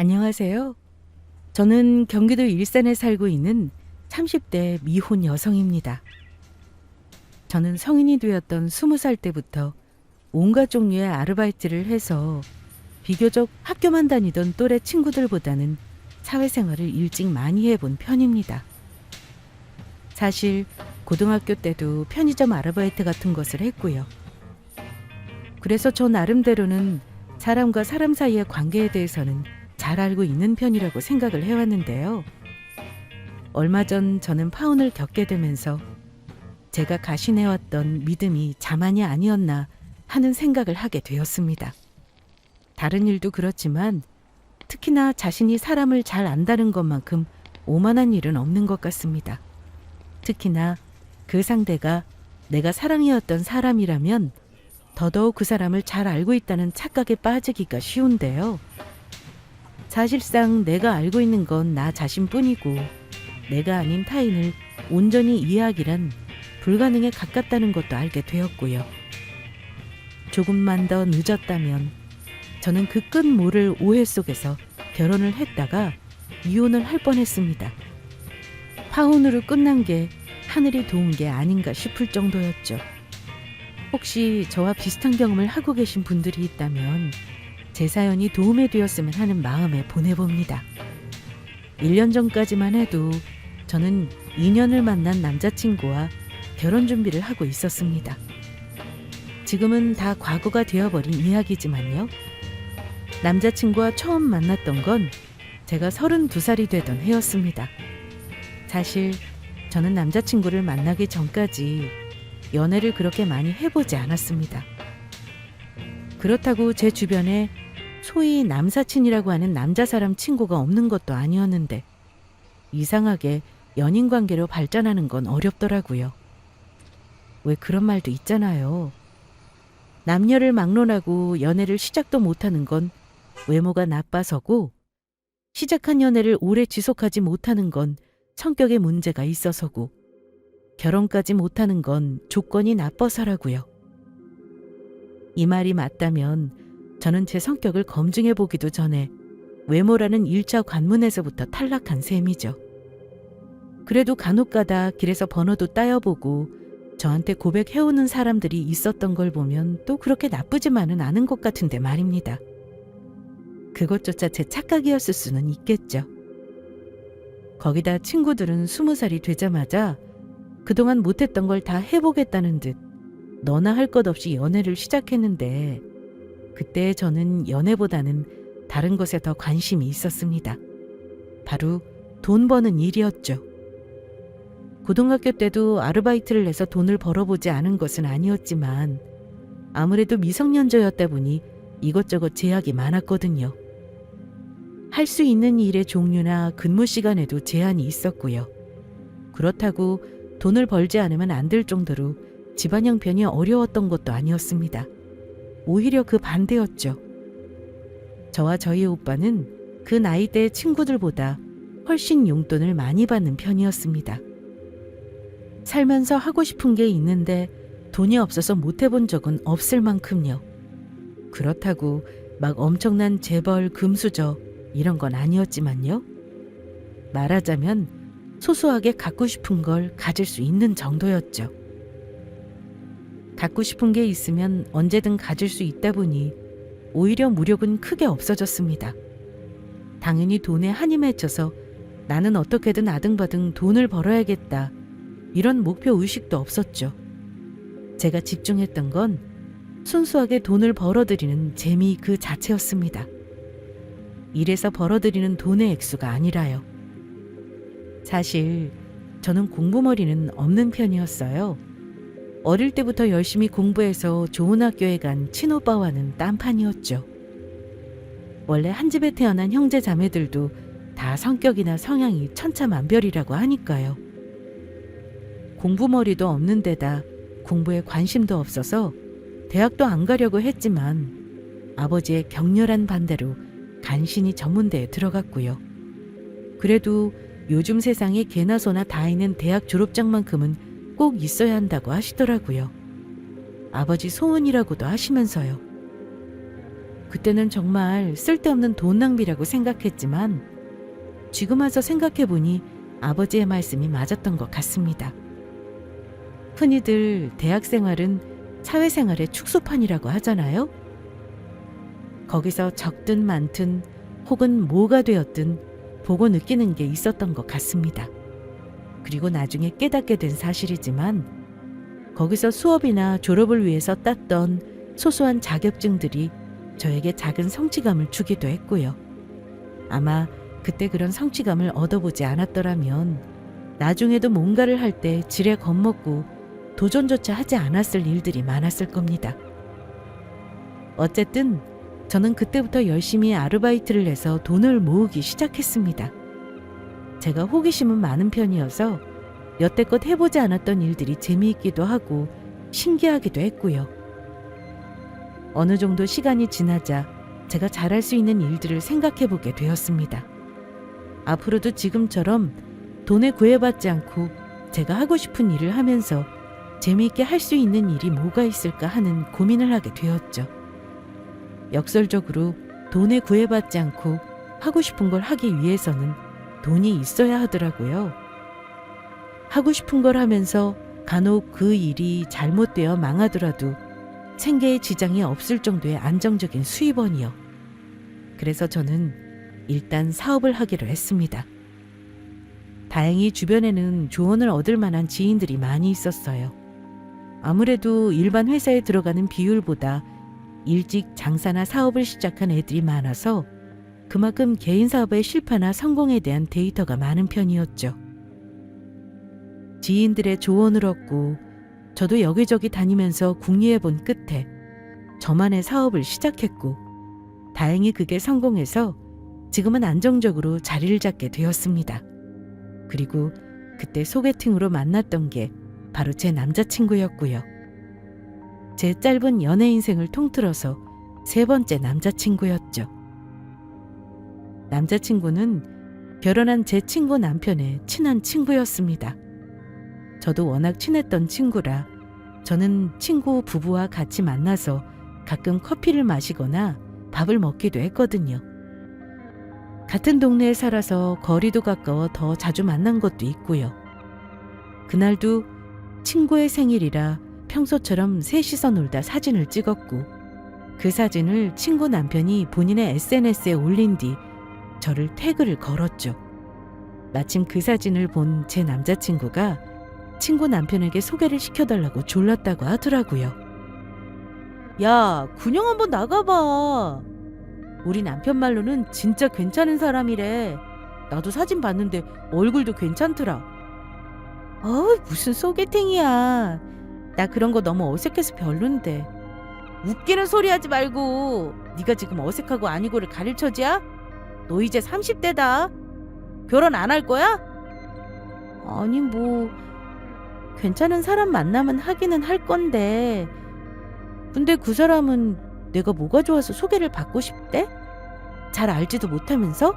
안녕하세요. 저는 경기도 일산에 살고 있는 30대 미혼 여성입니다. 저는 성인이 되었던 20살 때부터 온갖 종류의 아르바이트를 해서 비교적 학교만 다니던 또래 친구들보다는 사회생활을 일찍 많이 해본 편입니다. 사실 고등학교 때도 편의점 아르바이트 같은 것을 했고요. 그래서 저 나름대로는 사람과 사람 사이의 관계에 대해서는 잘 알고 있는 편이라고 생각을 해왔는데요. 얼마 전 저는 파혼을 겪게 되면서 제가 가신해왔던 믿음이 자만이 아니었나 하는 생각을 하게 되었습니다. 다른 일도 그렇지만 특히나 자신이 사람을 잘 안다는 것만큼 오만한 일은 없는 것 같습니다. 특히나 그 상대가 내가 사랑해왔던 사람이라면 더더욱 그 사람을 잘 알고 있다는 착각에 빠지기가 쉬운데요. 사실상 내가 알고 있는 건 나 자신뿐이고 내가 아닌 타인을 온전히 이해하기란 불가능에 가깝다는 것도 알게 되었고요. 조금만 더 늦었다면 저는 그 끝 모를 오해 속에서 결혼을 했다가 이혼을 할 뻔했습니다. 파혼으로 끝난 게 하늘이 도운 게 아닌가 싶을 정도였죠. 혹시 저와 비슷한 경험을 하고 계신 분들이 있다면 제 사연이 도움이 되었으면 하는 마음에 보내봅니다. 1년 전까지만 해도 저는 2년을 만난 남자친구와 결혼 준비를 하고 있었습니다. 지금은 다 과거가 되어버린 이야기지만요. 남자친구와 처음 만났던 건 제가 32살이 되던 해였습니다. 사실 저는 남자친구를 만나기 전까지 연애를 그렇게 많이 해보지 않았습니다. 그렇다고 제 주변에 소위 남사친이라고 하는 남자 사람 친구가 없는 것도 아니었는데 이상하게 연인 관계로 발전하는 건 어렵더라고요. 왜 그런 말도 있잖아요. 남녀를 막론하고 연애를 시작도 못하는 건 외모가 나빠서고 시작한 연애를 오래 지속하지 못하는 건 성격에 문제가 있어서고 결혼까지 못하는 건 조건이 나빠서라고요. 이 말이 맞다면 저는 제 성격을 검증해 보기도 전에 외모라는 1차 관문에서부터 탈락한 셈이죠. 그래도 간혹가다 길에서 번호도 따여보고 저한테 고백해오는 사람들이 있었던 걸 보면 또 그렇게 나쁘지만은 않은 것 같은데 말입니다. 그것조차 제 착각이었을 수는 있겠죠. 거기다 친구들은 20살이 되자마자 그동안 못했던 걸 다 해보겠다는 듯 너나 할 것 없이 연애를 시작했는데 그때 저는 연애보다는 다른 것에 더 관심이 있었습니다. 바로 돈 버는 일이었죠. 고등학교 때도 아르바이트를 해서 돈을 벌어보지 않은 것은 아니었지만 아무래도 미성년자였다 보니 이것저것 제약이 많았거든요. 할 수 있는 일의 종류나 근무 시간에도 제한이 있었고요. 그렇다고 돈을 벌지 않으면 안 될 정도로 집안 형편이 어려웠던 것도 아니었습니다. 오히려 그 반대였죠. 저와 저희 오빠는 그 나이대의 친구들보다 훨씬 용돈을 많이 받는 편이었습니다. 살면서 하고 싶은 게 있는데 돈이 없어서 못 해본 적은 없을 만큼요. 그렇다고 막 엄청난 재벌, 금수저 이런 건 아니었지만요. 말하자면 소소하게 갖고 싶은 걸 가질 수 있는 정도였죠. 갖고 싶은 게 있으면 언제든 가질 수 있다 보니 오히려 무력은 크게 없어졌습니다. 당연히 돈에 한이 맺혀서 나는 어떻게든 아등바등 돈을 벌어야겠다 이런 목표 의식도 없었죠. 제가 집중했던 건 순수하게 돈을 벌어들이는 재미 그 자체였습니다. 일에서 벌어들이는 돈의 액수가 아니라요. 사실 저는 공부머리는 없는 편이었어요. 어릴 때부터 열심히 공부해서 좋은 학교에 간 친오빠와는 딴판이었죠. 원래 한 집에 태어난 형제 자매들도 다 성격이나 성향이 천차만별이라고 하니까요. 공부머리도 없는 데다 공부에 관심도 없어서 대학도 안 가려고 했지만 아버지의 격렬한 반대로 간신히 전문대에 들어갔고요. 그래도 요즘 세상에 개나 소나 다 있는 대학 졸업장만큼은 꼭 있어야 한다고 하시더라고요. 아버지 소원이라고도 하시면서요. 그때는 정말 쓸데없는 돈 낭비라고 생각했지만 지금 와서 생각해보니 아버지의 말씀이 맞았던 것 같습니다. 흔히들 대학생활은 사회생활의 축소판이라고 하잖아요. 거기서 적든 많든 혹은 뭐가 되었든 보고 느끼는 게 있었던 것 같습니다. 그리고 나중에 깨닫게 된 사실이지만 거기서 수업이나 졸업을 위해서 땄던 소소한 자격증들이 저에게 작은 성취감을 주기도 했고요. 아마 그때 그런 성취감을 얻어보지 않았더라면 나중에도 뭔가를 할 때 지레 겁먹고 도전조차 하지 않았을 일들이 많았을 겁니다. 어쨌든 저는 그때부터 열심히 아르바이트를 해서 돈을 모으기 시작했습니다. 제가 호기심은 많은 편이어서 여태껏 해보지 않았던 일들이 재미있기도 하고 신기하기도 했고요. 어느 정도 시간이 지나자 제가 잘할 수 있는 일들을 생각해보게 되었습니다. 앞으로도 지금처럼 돈에 구애받지 않고 제가 하고 싶은 일을 하면서 재미있게 할 수 있는 일이 뭐가 있을까 하는 고민을 하게 되었죠. 역설적으로 돈에 구애받지 않고 하고 싶은 걸 하기 위해서는 돈이 있어야 하더라고요. 하고 싶은 걸 하면서 간혹 그 일이 잘못되어 망하더라도 생계에 지장이 없을 정도의 안정적인 수입원이요. 그래서 저는 일단 사업을 하기로 했습니다. 다행히 주변에는 조언을 얻을 만한 지인들이 많이 있었어요. 아무래도 일반 회사에 들어가는 비율보다 일찍 장사나 사업을 시작한 애들이 많아서 그만큼 개인 사업의 실패나 성공에 대한 데이터가 많은 편이었죠. 지인들의 조언을 얻고 저도 여기저기 다니면서 궁리해 본 끝에 저만의 사업을 시작했고 다행히 그게 성공해서 지금은 안정적으로 자리를 잡게 되었습니다. 그리고 그때 소개팅으로 만났던 게 바로 제 남자친구였고요. 제 짧은 연애 인생을 통틀어서 3번째 남자친구였죠. 남자친구는 결혼한 제 친구 남편의 친한 친구였습니다. 저도 워낙 친했던 친구라 저는 친구 부부와 같이 만나서 가끔 커피를 마시거나 밥을 먹기도 했거든요. 같은 동네에 살아서 거리도 가까워 더 자주 만난 것도 있고요. 그날도 친구의 생일이라 평소처럼 셋이서 놀다 사진을 찍었고 그 사진을 친구 남편이 본인의 SNS에 올린 뒤 저를 태그를 걸었죠. 마침 그 사진을 본 제 남자친구가 친구 남편에게 소개를 시켜달라고 졸랐다고 하더라고요. 야, 군영 한번 나가봐. 우리 남편 말로는 진짜 괜찮은 사람이래. 나도 사진 봤는데 얼굴도 괜찮더라. 무슨 소개팅이야. 나 그런 거 너무 어색해서 별론데. 웃기는 소리 하지 말고. 네가 지금 어색하고 아니고를 가릴 처지야? 너 이제 30대다. 결혼 안 할 거야? 아니 뭐 괜찮은 사람 만나면 하기는 할 건데 근데 그 사람은 내가 뭐가 좋아서 소개를 받고 싶대? 잘 알지도 못하면서?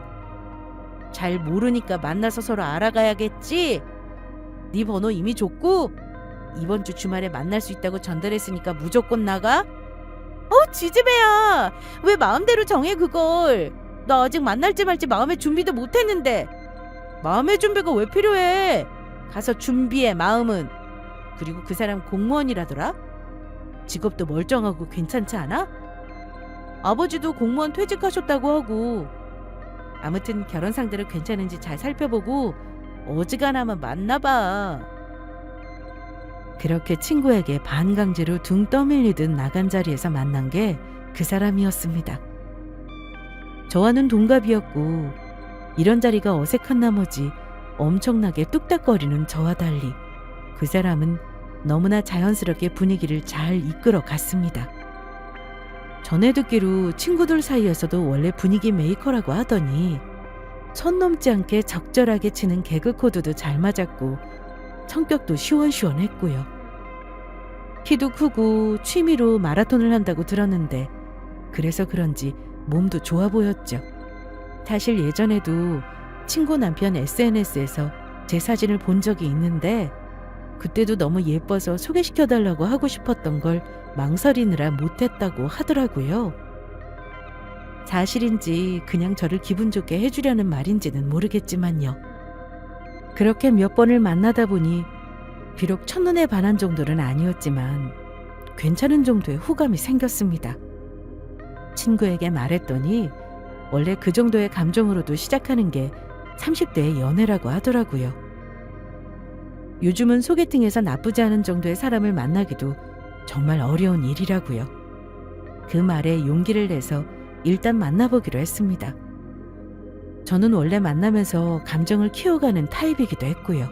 잘 모르니까 만나서 서로 알아가야겠지? 네 번호 이미 줬고 이번 주 주말에 만날 수 있다고 전달했으니까 무조건 나가? 지지배야. 왜 마음대로 정해 그걸. 나 아직 만날지 말지 마음의 준비도 못했는데. 마음의 준비가 왜 필요해? 가서 준비해 마음은. 그리고 그 사람 공무원이라더라? 직업도 멀쩡하고 괜찮지 않아? 아버지도 공무원 퇴직하셨다고 하고. 아무튼 결혼 상대로 괜찮은지 잘 살펴보고 어지간하면 만나봐. 그렇게 친구에게 반강제로 둥 떠밀리듯 나간 자리에서 만난 게 그 사람이었습니다. 저와는 동갑이었고 이런 자리가 어색한 나머지 엄청나게 뚝딱거리는 저와 달리 그 사람은 너무나 자연스럽게 분위기를 잘 이끌어 갔습니다. 전해 듣기로 친구들 사이에서도 원래 분위기 메이커라고 하더니 선 넘지 않게 적절하게 치는 개그 코드도 잘 맞았고 성격도 시원시원했고요. 키도 크고 취미로 마라톤을 한다고 들었는데 그래서 그런지 몸도 좋아 보였죠. 사실 예전에도 친구 남편 SNS에서 제 사진을 본 적이 있는데 그때도 너무 예뻐서 소개시켜달라고 하고 싶었던 걸 망설이느라 못했다고 하더라고요. 사실인지 그냥 저를 기분 좋게 해주려는 말인지는 모르겠지만요. 그렇게 몇 번을 만나다 보니 비록 첫눈에 반한 정도는 아니었지만 괜찮은 정도의 호감이 생겼습니다. 친구에게 말했더니 원래 그 정도의 감정으로도 시작하는 게 30대의 연애라고 하더라고요. 요즘은 소개팅에서 나쁘지 않은 정도의 사람을 만나기도 정말 어려운 일이라고요. 그 말에 용기를 내서 일단 만나보기로 했습니다. 저는 원래 만나면서 감정을 키워가는 타입이기도 했고요.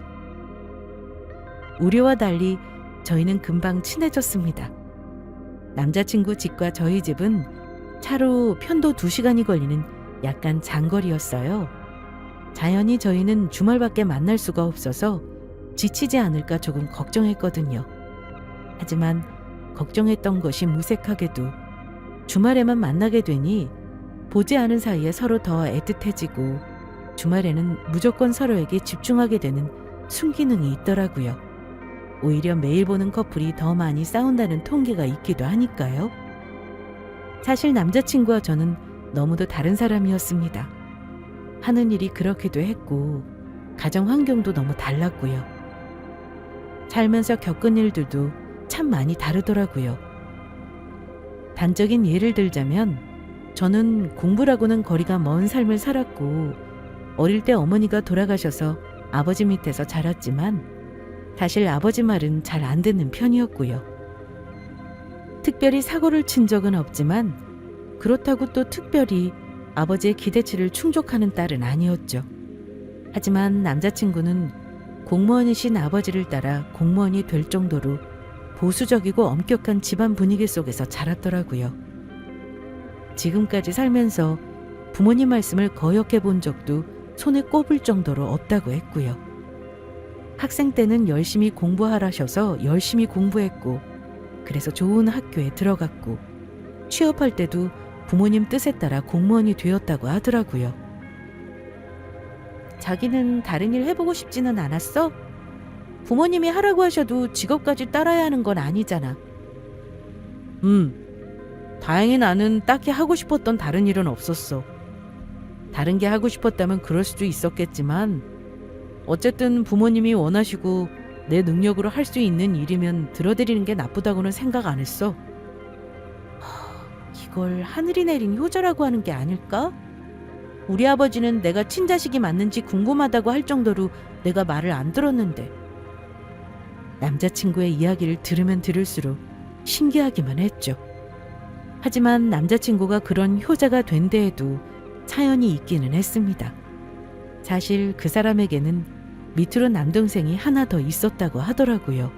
우리와 달리 저희는 금방 친해졌습니다. 남자친구 집과 저희 집은 차로 편도 2시간이 걸리는 약간 장거리였어요. 자연히 저희는 주말밖에 만날 수가 없어서 지치지 않을까 조금 걱정했거든요. 하지만 걱정했던 것이 무색하게도 주말에만 만나게 되니 보지 않은 사이에 서로 더 애틋해지고 주말에는 무조건 서로에게 집중하게 되는 순기능이 있더라고요. 오히려 매일 보는 커플이 더 많이 싸운다는 통계가 있기도 하니까요. 사실 남자친구와 저는 너무도 다른 사람이었습니다. 하는 일이 그렇기도 했고 가정 환경도 너무 달랐고요. 살면서 겪은 일들도 참 많이 다르더라고요. 단적인 예를 들자면 저는 공부라고는 거리가 먼 삶을 살았고 어릴 때 어머니가 돌아가셔서 아버지 밑에서 자랐지만 사실 아버지 말은 잘 안 듣는 편이었고요. 특별히 사고를 친 적은 없지만 그렇다고 또 특별히 아버지의 기대치를 충족하는 딸은 아니었죠. 하지만 남자친구는 공무원이신 아버지를 따라 공무원이 될 정도로 보수적이고 엄격한 집안 분위기 속에서 자랐더라고요. 지금까지 살면서 부모님 말씀을 거역해 본 적도 손에 꼽을 정도로 없다고 했고요. 학생 때는 열심히 공부하라셔서 열심히 공부했고 그래서 좋은 학교에 들어갔고 취업할 때도 부모님 뜻에 따라 공무원이 되었다고 하더라고요. 자기는 다른 일 해보고 싶지는 않았어? 부모님이 하라고 하셔도 직업까지 따라야 하는 건 아니잖아. 다행히 나는 딱히 하고 싶었던 다른 일은 없었어. 다른 게 하고 싶었다면 그럴 수도 있었겠지만 어쨌든 부모님이 원하시고 내 능력으로 할 수 있는 일이면 들어드리는 게 나쁘다고는 생각 안 했어. 이걸 하늘이 내린 효자라고 하는 게 아닐까? 우리 아버지는 내가 친자식이 맞는지 궁금하다고 할 정도로 내가 말을 안 들었는데. 남자친구의 이야기를 들으면 들을수록 신기하기만 했죠. 하지만 남자친구가 그런 효자가 된 데에도 사연이 있기는 했습니다. 사실 그 사람에게는 밑으로 남동생이 하나 더 있었다고 하더라고요.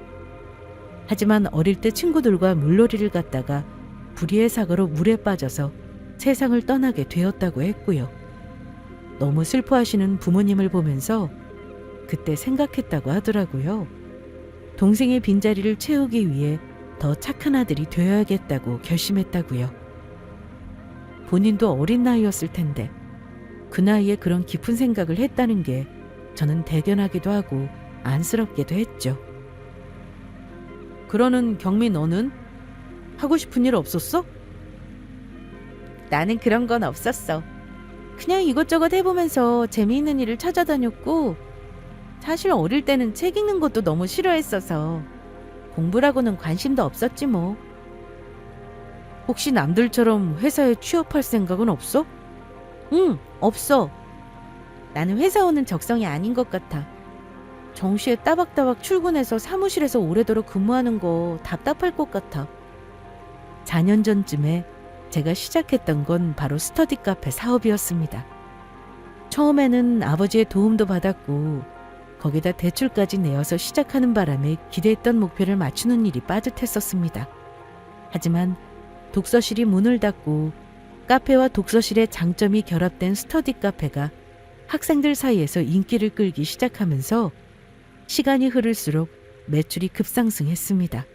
하지만 어릴 때 친구들과 물놀이를 갔다가 불의의 사고로 물에 빠져서 세상을 떠나게 되었다고 했고요. 너무 슬퍼하시는 부모님을 보면서 그때 생각했다고 하더라고요. 동생의 빈자리를 채우기 위해 더 착한 아들이 되어야겠다고 결심했다고요. 본인도 어린 나이였을 텐데 그 나이에 그런 깊은 생각을 했다는 게 저는 대견하기도 하고 안쓰럽기도 했죠. 그러는 경미 너는? 하고 싶은 일 없었어? 나는 그런 건 없었어. 그냥 이것저것 해보면서 재미있는 일을 찾아다녔고 사실 어릴 때는 책 읽는 것도 너무 싫어했어서 공부라고는 관심도 없었지 뭐. 혹시 남들처럼 회사에 취업할 생각은 없어? 응, 없어. 나는 회사원은 적성이 아닌 것 같아. 정시에 따박따박 출근해서 사무실에서 오래도록 근무하는 거 답답할 것 같아. 4년 전쯤에 제가 시작했던 건 바로 스터디 카페 사업이었습니다. 처음에는 아버지의 도움도 받았고 거기다 대출까지 내어서 시작하는 바람에 기대했던 목표를 맞추는 일이 빠듯했었습니다. 하지만 독서실이 문을 닫고 카페와 독서실의 장점이 결합된 스터디 카페가 학생들 사이에서 인기를 끌기 시작하면서 시간이 흐를수록 매출이 급상승했습니다.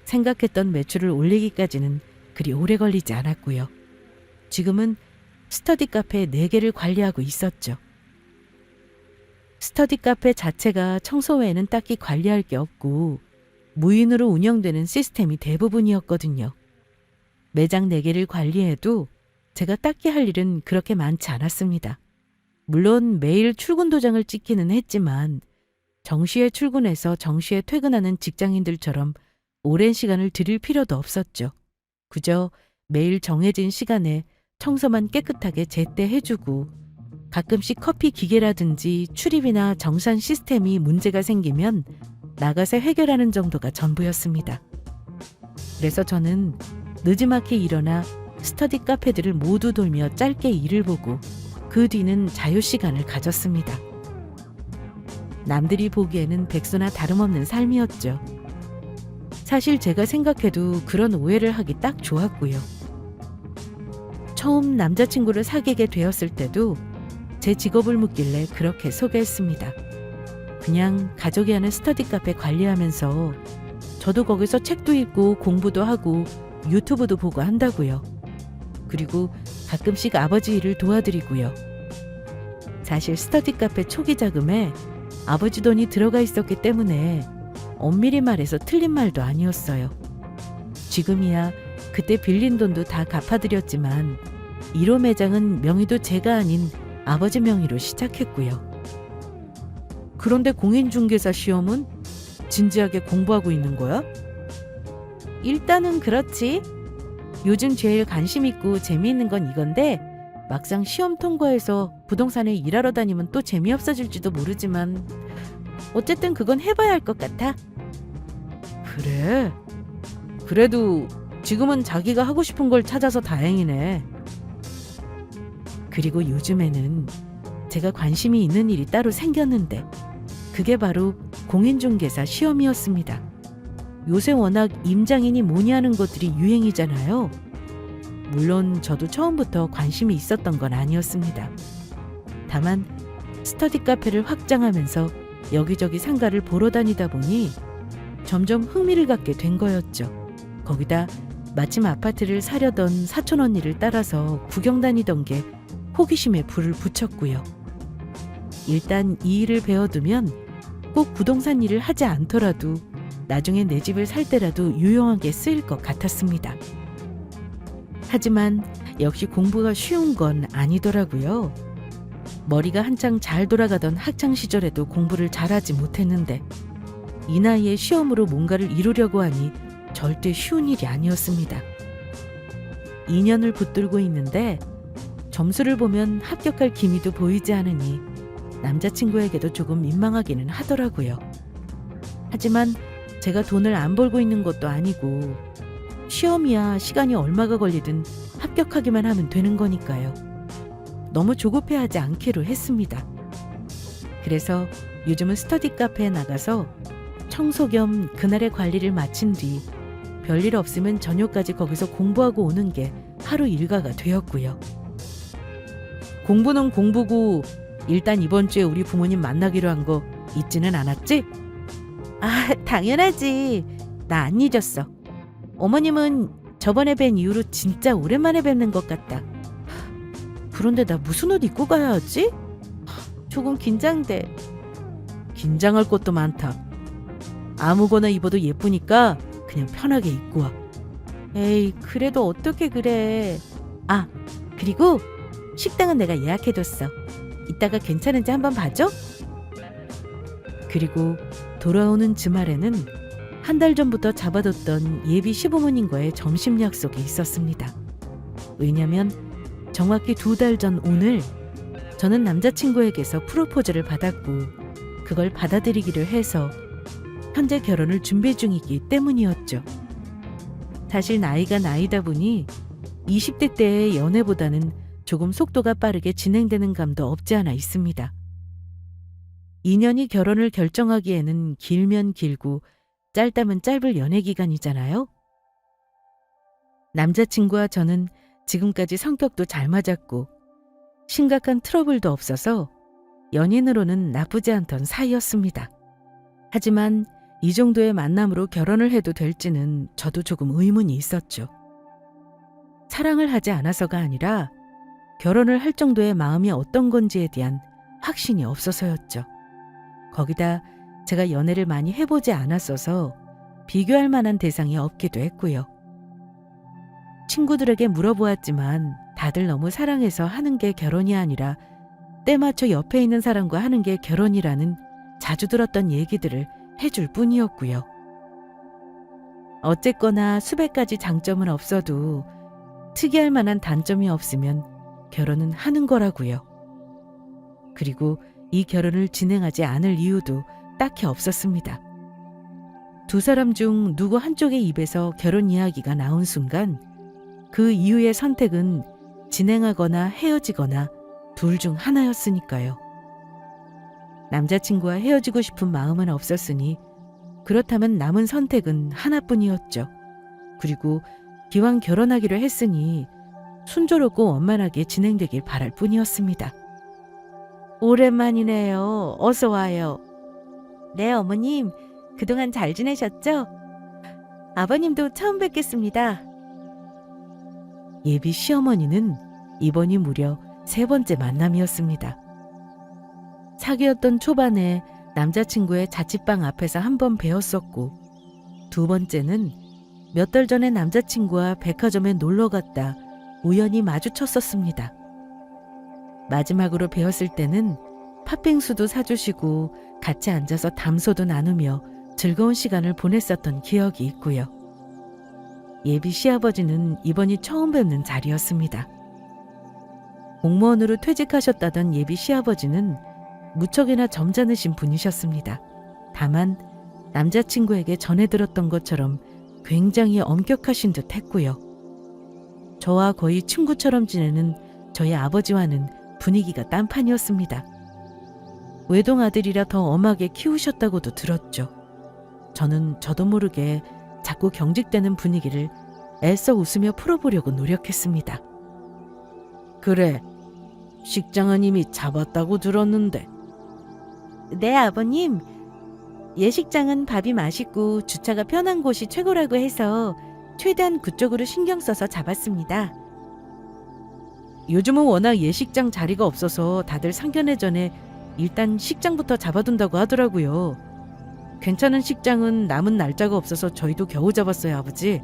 생각했던 매출을 올리기까지는 그리 오래 걸리지 않았고요. 지금은 스터디 카페 4개를 관리하고 있었죠. 스터디 카페 자체가 청소 외에는 딱히 관리할 게 없고 무인으로 운영되는 시스템이 대부분이었거든요. 매장 4개를 관리해도 제가 딱히 할 일은 그렇게 많지 않았습니다. 물론 매일 출근 도장을 찍기는 했지만 정시에 출근해서 정시에 퇴근하는 직장인들처럼 오랜 시간을 들일 필요도 없었죠. 그저 매일 정해진 시간에 청소만 깨끗하게 제때 해주고 가끔씩 커피 기계라든지 출입이나 정산 시스템이 문제가 생기면 나가서 해결하는 정도가 전부였습니다. 그래서 저는 늦지막히 일어나 스터디 카페들을 모두 돌며 짧게 일을 보고 그 뒤는 자유시간을 가졌습니다. 남들이 보기에는 백수나 다름없는 삶이었죠. 사실 제가 생각해도 그런 오해를 하기 딱 좋았고요. 처음 남자친구를 사귀게 되었을 때도 제 직업을 묻길래 그렇게 소개했습니다. 그냥 가족이 하는 스터디 카페 관리하면서 저도 거기서 책도 읽고 공부도 하고 유튜브도 보고 한다고요. 그리고 가끔씩 아버지 일을 도와드리고요. 사실 스터디 카페 초기 자금에 아버지 돈이 들어가 있었기 때문에 엄밀히 말해서 틀린 말도 아니었어요. 지금이야 그때 빌린 돈도 다 갚아드렸지만 1호 매장은 명의도 제가 아닌 아버지 명의로 시작했고요. 그런데 공인중개사 시험은 진지하게 공부하고 있는 거야? 일단은 그렇지. 요즘 제일 관심 있고 재미있는 건 이건데 막상 시험 통과해서 부동산에 일하러 다니면 또 재미없어질지도 모르지만 어쨌든 그건 해봐야 할 것 같아. 그래? 그래도 지금은 자기가 하고 싶은 걸 찾아서 다행이네. 그리고 요즘에는 제가 관심이 있는 일이 따로 생겼는데 그게 바로 공인중개사 시험이었습니다. 요새 워낙 임장인이 뭐니 하는 것들이 유행이잖아요. 물론 저도 처음부터 관심이 있었던 건 아니었습니다. 다만 스터디 카페를 확장하면서 여기저기 상가를 보러 다니다 보니 점점 흥미를 갖게 된 거였죠. 거기다 마침 아파트를 사려던 사촌 언니를 따라서 구경 다니던 게 호기심에 불을 붙였고요. 일단 이 일을 배워두면 꼭 부동산 일을 하지 않더라도 나중에 내 집을 살 때라도 유용하게 쓰일 것 같았습니다. 하지만 역시 공부가 쉬운 건 아니더라고요. 머리가 한창 잘 돌아가던 학창 시절에도 공부를 잘하지 못했는데 이 나이에 시험으로 뭔가를 이루려고 하니 절대 쉬운 일이 아니었습니다. 2년을 붙들고 있는데 점수를 보면 합격할 기미도 보이지 않으니 남자친구에게도 조금 민망하기는 하더라고요. 하지만 제가 돈을 안 벌고 있는 것도 아니고 시험이야 시간이 얼마가 걸리든 합격하기만 하면 되는 거니까요. 너무 조급해하지 않기로 했습니다. 그래서 요즘은 스터디 카페에 나가서 청소 겸 그날의 관리를 마친 뒤 별일 없으면 저녁까지 거기서 공부하고 오는 게 하루 일과가 되었고요. 공부는 공부고 일단 이번 주에 우리 부모님 만나기로 한 거 잊지는 않았지? 아, 당연하지. 나 안 잊었어. 어머님은 저번에 뵌 이후로 진짜 오랜만에 뵙는 것 같다. 그런데 나 무슨 옷 입고 가야 하지? 조금 긴장돼. 긴장할 것도 많다. 아무거나 입어도 예쁘니까 그냥 편하게 입고 와. 에이, 그래도 어떻게 그래. 아, 그리고 식당은 내가 예약해뒀어. 이따가 괜찮은지 한번 봐줘. 그리고 돌아오는 주말에는 한 달 전부터 잡아뒀던 예비 시부모님과의 점심 약속이 있었습니다. 왜냐면 정확히 2달 전 오늘 저는 남자친구에게서 프로포즈를 받았고 그걸 받아들이기로 해서 현재 결혼을 준비 중이기 때문이었죠. 사실 나이가 나이다 보니 20대 때의 연애보다는 조금 속도가 빠르게 진행되는 감도 없지 않아 있습니다. 2년이 결혼을 결정하기에는 길면 길고 짧다면 짧을 연애 기간이잖아요. 남자친구와 저는 지금까지 성격도 잘 맞았고 심각한 트러블도 없어서 연인으로는 나쁘지 않던 사이였습니다. 하지만 이 정도의 만남으로 결혼을 해도 될지는 저도 조금 의문이 있었죠. 사랑을 하지 않아서가 아니라 결혼을 할 정도의 마음이 어떤 건지에 대한 확신이 없어서였죠. 거기다 제가 연애를 많이 해보지 않았어서 비교할 만한 대상이 없기도 했고요. 친구들에게 물어보았지만 다들 너무 사랑해서 하는 게 결혼이 아니라 때 맞춰 옆에 있는 사람과 하는 게 결혼이라는 자주 들었던 얘기들을 해줄 뿐이었고요. 어쨌거나 수백 가지 장점은 없어도 특이할 만한 단점이 없으면 결혼은 하는 거라고요. 그리고 이 결혼을 진행하지 않을 이유도 딱히 없었습니다. 두 사람 중 누구 한쪽의 입에서 결혼 이야기가 나온 순간 그 이후의 선택은 진행하거나 헤어지거나 둘 중 하나였으니까요. 남자친구와 헤어지고 싶은 마음은 없었으니 그렇다면 남은 선택은 하나뿐이었죠. 그리고 기왕 결혼하기로 했으니 순조롭고 원만하게 진행되길 바랄 뿐이었습니다. 오랜만이네요. 어서 와요. 네, 어머님. 그동안 잘 지내셨죠? 아버님도 처음 뵙겠습니다. 예비 시어머니는 이번이 무려 3번째 만남이었습니다. 사귀었던 초반에 남자친구의 자취방 앞에서 한 번 뵈었었고, 2번째는 몇 달 전에 남자친구와 백화점에 놀러 갔다 우연히 마주쳤었습니다. 마지막으로 뵈었을 때는 팥빙수도 사주시고 같이 앉아서 담소도 나누며 즐거운 시간을 보냈었던 기억이 있고요. 예비 시아버지는 이번이 처음 뵙는 자리였습니다. 공무원으로 퇴직하셨다던 예비 시아버지는 무척이나 점잖으신 분이셨습니다. 다만 남자친구에게 전해 들었던 것처럼 굉장히 엄격하신 듯 했고요. 저와 거의 친구처럼 지내는 저희 아버지와는 분위기가 딴판이었습니다. 외동아들이라 더 엄하게 키우셨다고도 들었죠. 저는 저도 모르게 자꾸 경직되는 분위기를 애써 웃으며 풀어보려고 노력했습니다. 그래, 식장은 이미 잡았다고 들었는데. 네, 아버님. 예식장은 밥이 맛있고 주차가 편한 곳이 최고라고 해서 최대한 그쪽으로 신경 써서 잡았습니다. 요즘은 워낙 예식장 자리가 없어서 다들 상견례 전에 일단 식장부터 잡아둔다고 하더라고요. 괜찮은 식장은 남은 날짜가 없어서 저희도 겨우 잡았어요, 아버지.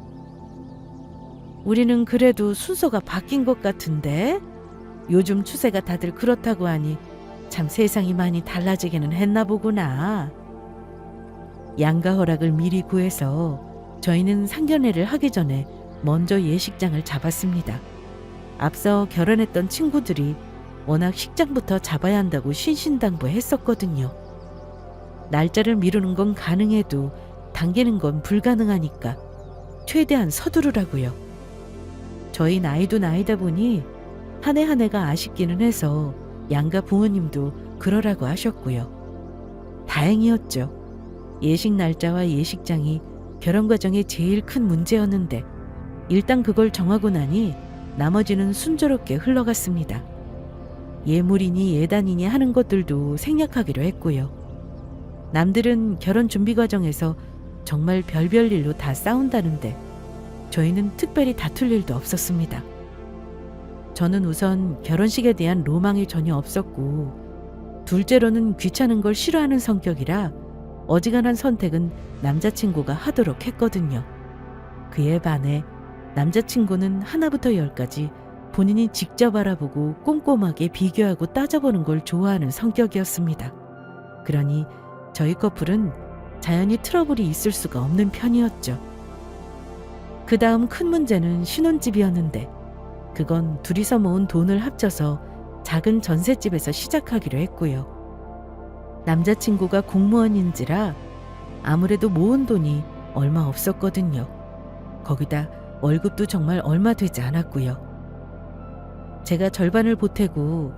우리는 그래도 순서가 바뀐 것 같은데? 요즘 추세가 다들 그렇다고 하니 참 세상이 많이 달라지기는 했나 보구나. 양가 허락을 미리 구해서 저희는 상견례를 하기 전에 먼저 예식장을 잡았습니다. 앞서 결혼했던 친구들이 워낙 식장부터 잡아야 한다고 신신당부했었거든요. 날짜를 미루는 건 가능해도 당기는 건 불가능하니까 최대한 서두르라고요. 저희 나이도 나이다 보니 한 해 한 해가 아쉽기는 해서 양가 부모님도 그러라고 하셨고요. 다행이었죠. 예식 날짜와 예식장이 결혼 과정의 제일 큰 문제였는데 일단 그걸 정하고 나니 나머지는 순조롭게 흘러갔습니다. 예물이니 예단이니 하는 것들도 생략하기로 했고요. 남들은 결혼 준비 과정에서 정말 별별 일로 다 싸운다는데 저희는 특별히 다툴 일도 없었습니다. 저는 우선 결혼식에 대한 로망이 전혀 없었고 둘째로는 귀찮은 걸 싫어하는 성격이라 어지간한 선택은 남자친구가 하도록 했거든요. 그에 반해 남자친구는 하나부터 10까지 본인이 직접 알아보고 꼼꼼하게 비교하고 따져보는 걸 좋아하는 성격이었습니다. 그러니 저희 커플은 자연히 트러블이 있을 수가 없는 편이었죠. 그 다음 큰 문제는 신혼집이었는데 그건 둘이서 모은 돈을 합쳐서 작은 전셋집에서 시작하기로 했고요. 남자친구가 공무원인지라 아무래도 모은 돈이 얼마 없었거든요. 거기다 월급도 정말 얼마 되지 않았고요. 제가 절반을 보태고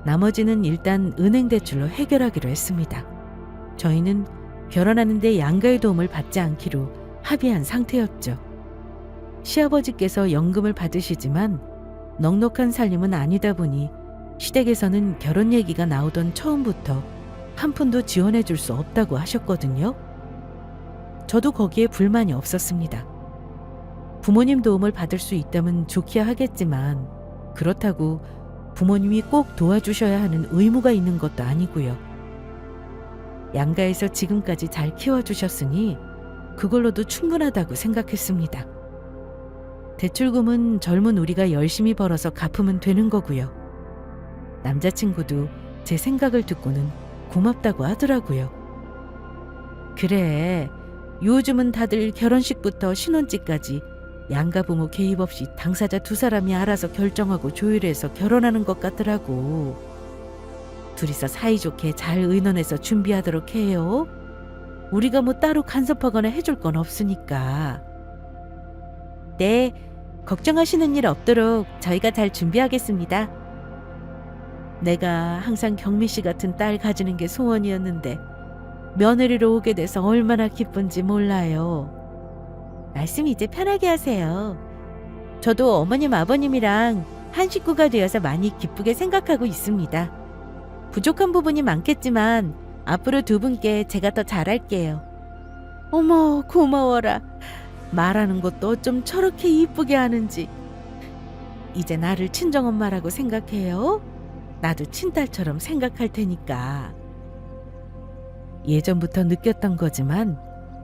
나머지는 일단 은행 대출로 해결하기로 했습니다. 저희는 결혼하는데 양가의 도움을 받지 않기로 합의한 상태였죠. 시아버지께서 연금을 받으시지만 넉넉한 살림은 아니다 보니 시댁에서는 결혼 얘기가 나오던 처음부터 한 푼도 지원해 줄 수 없다고 하셨거든요. 저도 거기에 불만이 없었습니다. 부모님 도움을 받을 수 있다면 좋기야 하겠지만 그렇다고 부모님이 꼭 도와주셔야 하는 의무가 있는 것도 아니고요. 양가에서 지금까지 잘 키워주셨으니 그걸로도 충분하다고 생각했습니다. 대출금은 젊은 우리가 열심히 벌어서 갚으면 되는 거고요. 남자친구도 제 생각을 듣고는 고맙다고 하더라고요. 그래, 요즘은 다들 결혼식부터 신혼집까지 양가 부모 개입 없이 당사자 두 사람이 알아서 결정하고 조율해서 결혼하는 것 같더라고. 둘이서 사이좋게 잘 의논해서 준비하도록 해요. 우리가 뭐 따로 간섭하거나 해줄 건 없으니까. 네, 걱정하시는 일 없도록 저희가 잘 준비하겠습니다. 내가 항상 경미 씨 같은 딸 가지는 게 소원이었는데 며느리로 오게 돼서 얼마나 기쁜지 몰라요. 말씀 이제 편하게 하세요. 저도 어머님 아버님이랑 한 식구가 되어서 많이 기쁘게 생각하고 있습니다. 부족한 부분이 많겠지만 앞으로 두 분께 제가 더 잘할게요. 어머, 고마워라. 말하는 것도 어쩜 저렇게 이쁘게 하는지. 이제 나를 친정엄마라고 생각해요. 나도 친딸처럼 생각할 테니까. 예전부터 느꼈던 거지만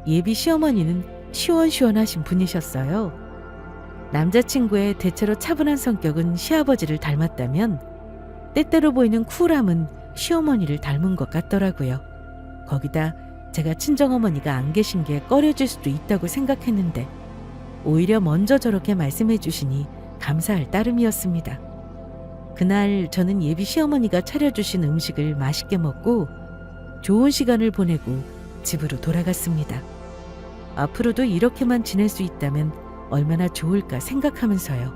예비 시어머니는 시원시원하신 분이셨어요. 남자친구의 대체로 차분한 성격은 시아버지를 닮았다면 때때로 보이는 쿨함은 시어머니를 닮은 것 같더라고요. 거기다 제가 친정어머니가 안 계신 게 꺼려질 수도 있다고 생각했는데 오히려 먼저 저렇게 말씀해 주시니 감사할 따름이었습니다. 그날 저는 예비 시어머니가 차려주신 음식을 맛있게 먹고 좋은 시간을 보내고 집으로 돌아갔습니다. 앞으로도 이렇게만 지낼 수 있다면 얼마나 좋을까 생각하면서요.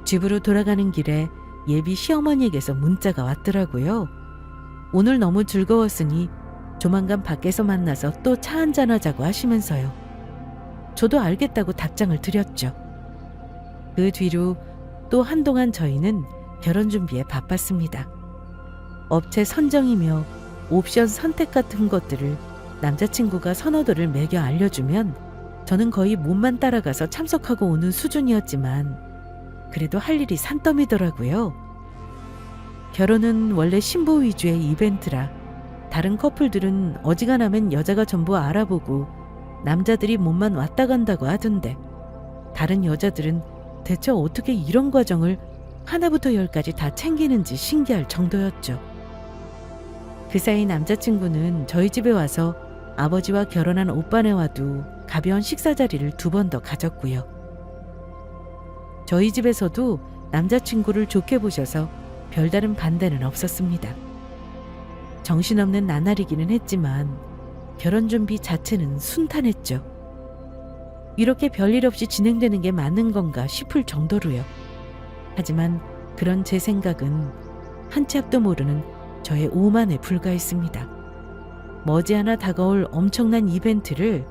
집으로 돌아가는 길에 예비 시어머니에게서 문자가 왔더라고요. 오늘 너무 즐거웠으니 조만간 밖에서 만나서 또 차 한잔 하자고 하시면서요. 저도 알겠다고 답장을 드렸죠. 그 뒤로 또 한동안 저희는 결혼 준비에 바빴습니다. 업체 선정이며 옵션 선택 같은 것들을 남자친구가 선호도를 매겨 알려주면 저는 거의 몸만 따라가서 참석하고 오는 수준이었지만 그래도 할 일이 산더미더라고요. 결혼은 원래 신부 위주의 이벤트라 다른 커플들은 어지간하면 여자가 전부 알아보고 남자들이 몸만 왔다 간다고 하던데 다른 여자들은 대체 어떻게 이런 과정을 하나부터 열까지 다 챙기는지 신기할 정도였죠. 그 사이 남자친구는 저희 집에 와서 아버지와 결혼한 오빠네와도 가벼운 식사 자리를 2번 더 가졌고요. 저희 집에서도 남자친구를 좋게 보셔서 별다른 반대는 없었습니다. 정신없는 나날이기는 했지만 결혼 준비 자체는 순탄했죠. 이렇게 별일 없이 진행되는 게 맞는 건가 싶을 정도로요. 하지만 그런 제 생각은 한 치 앞도 모르는 저의 오만에 불과했습니다. 머지않아 다가올 엄청난 이벤트를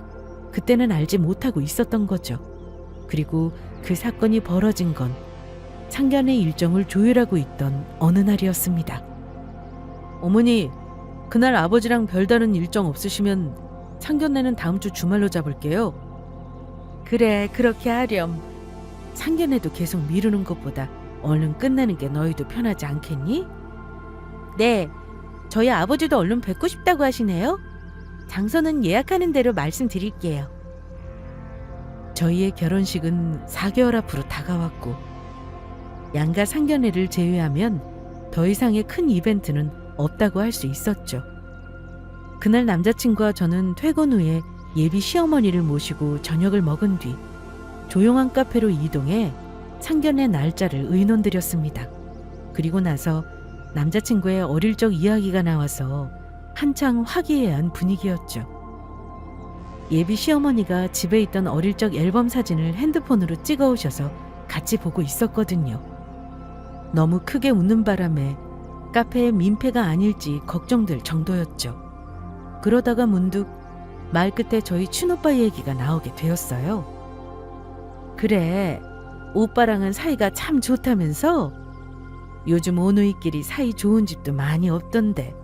그때는 알지 못하고 있었던 거죠. 그리고 그 사건이 벌어진 건 상견례 일정을 조율하고 있던 어느 날이었습니다. 어머니, 그날 아버지랑 별다른 일정 없으시면 상견례는 다음 주 주말로 잡을게요. 그래, 그렇게 하렴. 상견례도 계속 미루는 것보다 얼른 끝내는 게 너희도 편하지 않겠니? 네, 저희 아버지도 얼른 뵙고 싶다고 하시네요. 장소는 예약하는 대로 말씀드릴게요. 저희의 결혼식은 4개월 앞으로 다가왔고 양가 상견례를 제외하면 더 이상의 큰 이벤트는 없다고 할 수 있었죠. 그날 남자친구와 저는 퇴근 후에 예비 시어머니를 모시고 저녁을 먹은 뒤 조용한 카페로 이동해 상견례 날짜를 의논드렸습니다. 그리고 나서 남자친구의 어릴 적 이야기가 나와서 한창 화기애애한 분위기였죠. 예비 시어머니가 집에 있던 어릴 적 앨범 사진을 핸드폰으로 찍어오셔서 같이 보고 있었거든요. 너무 크게 웃는 바람에 카페에 민폐가 아닐지 걱정될 정도였죠. 그러다가 문득 말끝에 저희 친오빠 얘기가 나오게 되었어요. 그래, 오빠랑은 사이가 참 좋다면서? 요즘 오누이끼리 사이 좋은 집도 많이 없던데.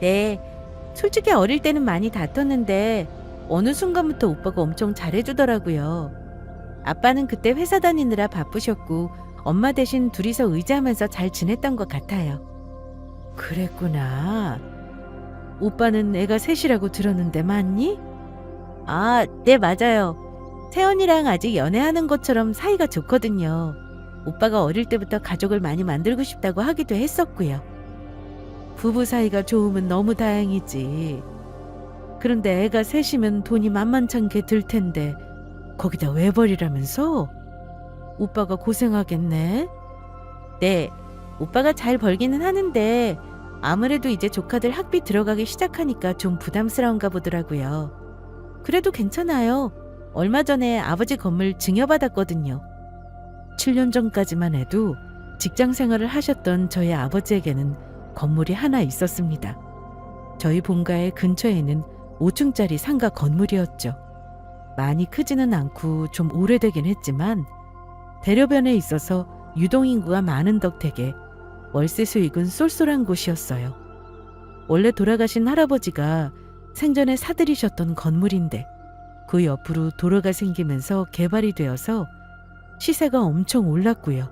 네, 솔직히 어릴 때는 많이 다퉜는데 어느 순간부터 오빠가 엄청 잘해주더라고요. 아빠는 그때 회사 다니느라 바쁘셨고 엄마 대신 둘이서 의지하면서 잘 지냈던 것 같아요. 그랬구나. 오빠는 애가 셋이라고 들었는데 맞니? 아, 네, 맞아요. 태연이랑 아직 연애하는 것처럼 사이가 좋거든요. 오빠가 어릴 때부터 가족을 많이 만들고 싶다고 하기도 했었고요. 부부 사이가 좋으면 너무 다행이지. 그런데 애가 셋이면 돈이 만만찮게 들 텐데 거기다 외벌이라면서? 오빠가 고생하겠네. 네, 오빠가 잘 벌기는 하는데 아무래도 이제 조카들 학비 들어가기 시작하니까 좀 부담스러운가 보더라고요. 그래도 괜찮아요. 얼마 전에 아버지 건물 증여받았거든요. 7년 전까지만 해도 직장 생활을 하셨던 저희 아버지에게는 건물이 하나 있었습니다. 저희 본가의 근처에는 5층짜리 상가 건물이었죠. 많이 크지는 않고 좀 오래되긴 했지만 대로변에 있어서 유동인구가 많은 덕택에 월세 수익은 쏠쏠한 곳이었어요. 원래 돌아가신 할아버지가 생전에 사들이셨던 건물인데 그 옆으로 도로가 생기면서 개발이 되어서 시세가 엄청 올랐고요.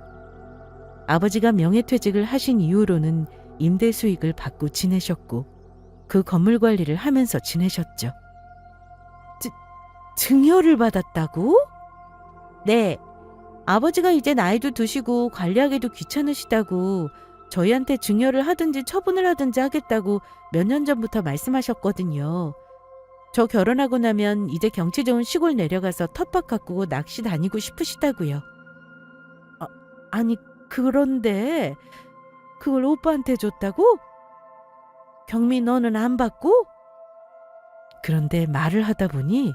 아버지가 명예퇴직을 하신 이후로는 임대 수익을 받고 지내셨고 그 건물 관리를 하면서 지내셨죠. 증여를 받았다고? 네. 아버지가 이제 나이도 드시고 관리하기도 귀찮으시다고 저희한테 증여를 하든지 처분을 하든지 하겠다고 몇 년 전부터 말씀하셨거든요. 저 결혼하고 나면 이제 경치 좋은 시골 내려가서 텃밭 가꾸고 낚시 다니고 싶으시다고요. 아니 그런데 그걸 오빠한테 줬다고? 경미 너는 안 받고? 그런데 말을 하다 보니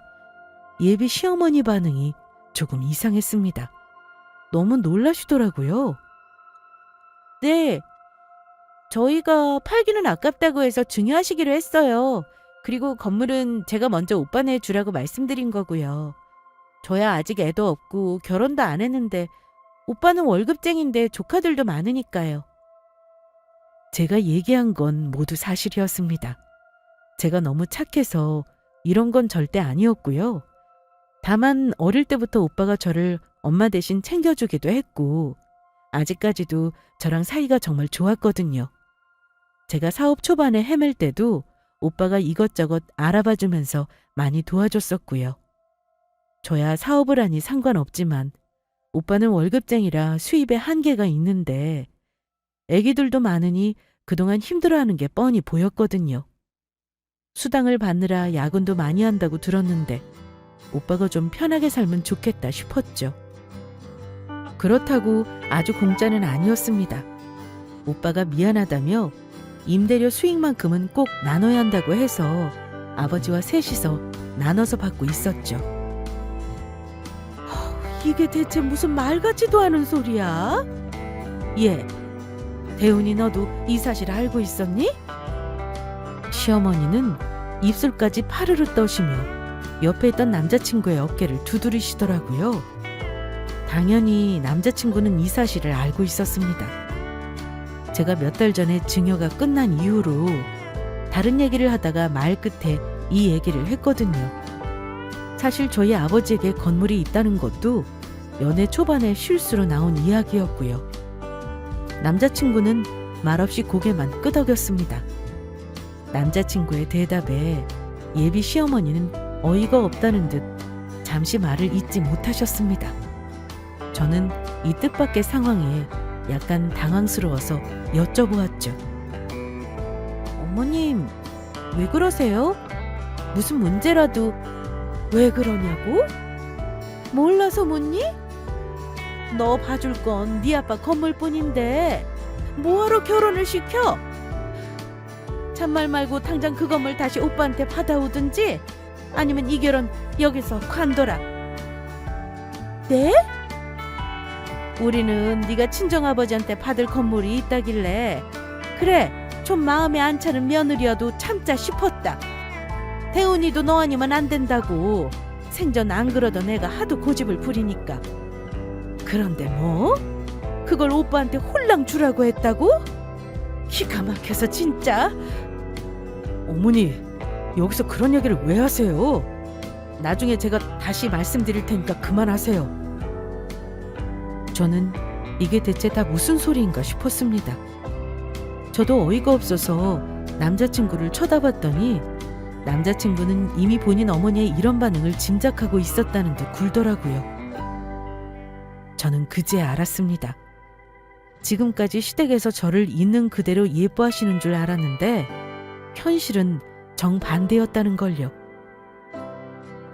예비 시어머니 반응이 조금 이상했습니다. 너무 놀라시더라고요. 네, 저희가 팔기는 아깝다고 해서 증여하시기로 했어요. 그리고 건물은 제가 먼저 오빠네 주라고 말씀드린 거고요. 저야 아직 애도 없고 결혼도 안 했는데 오빠는 월급쟁인데 조카들도 많으니까요. 제가 얘기한 건 모두 사실이었습니다. 제가 너무 착해서 이런 건 절대 아니었고요. 다만 어릴 때부터 오빠가 저를 엄마 대신 챙겨주기도 했고 아직까지도 저랑 사이가 정말 좋았거든요. 제가 사업 초반에 헤맬 때도 오빠가 이것저것 알아봐주면서 많이 도와줬었고요. 저야 사업을 하니 상관없지만 오빠는 월급쟁이라 수입에 한계가 있는데 애기들도 많으니 그동안 힘들어하는 게 뻔히 보였거든요. 수당을 받느라 야근도 많이 한다고 들었는데 오빠가 좀 편하게 살면 좋겠다 싶었죠. 그렇다고 아주 공짜는 아니었습니다. 오빠가 미안하다며 임대료 수익만큼은 꼭 나눠야 한다고 해서 아버지와 셋이서 나눠서 받고 있었죠. 이게 대체 무슨 말 같지도 않은 소리야? 예, 대훈이 너도 이 사실 알고 있었니? 시어머니는 입술까지 파르르 떠시며 옆에 있던 남자친구의 어깨를 두드리시더라고요. 당연히 남자친구는 이 사실을 알고 있었습니다. 제가 몇 달 전에 증여가 끝난 이후로 다른 얘기를 하다가 말 끝에 이 얘기를 했거든요. 사실 저희 아버지에게 건물이 있다는 것도 연애 초반에 실수로 나온 이야기였고요. 남자친구는 말없이 고개만 끄덕였습니다. 남자친구의 대답에 예비 시어머니는 어이가 없다는 듯 잠시 말을 잇지 못하셨습니다. 저는 이 뜻밖의 상황에 약간 당황스러워서 여쭤보았죠. 어머님, 왜 그러세요? 무슨 문제라도 왜 그러냐고? 몰라서 묻니? 너 봐줄 건 네 아빠 건물뿐인데 뭐하러 결혼을 시켜? 참말 말고 당장 그 건물 다시 오빠한테 받아오든지 아니면 이 결혼 여기서 관둬라. 네? 우리는 네가 친정아버지한테 받을 건물이 있다길래 그래 좀 마음에 안 차는 며느리여도 참자 싶었다. 대훈이도 너 아니면 안 된다고 생전 안 그러던 애가 하도 고집을 부리니까. 그런데 뭐? 그걸 오빠한테 홀랑 주라고 했다고? 기가 막혀서 진짜. 어머니, 여기서 그런 얘기를 왜 하세요? 나중에 제가 다시 말씀드릴 테니까 그만하세요. 저는 이게 대체 다 무슨 소리인가 싶었습니다. 저도 어이가 없어서 남자친구를 쳐다봤더니 남자친구는 이미 본인 어머니의 이런 반응을 짐작하고 있었다는 듯 굴더라고요. 저는 그제야 알았습니다. 지금까지 시댁에서 저를 있는 그대로 예뻐하시는 줄 알았는데 현실은 정반대였다는 걸요.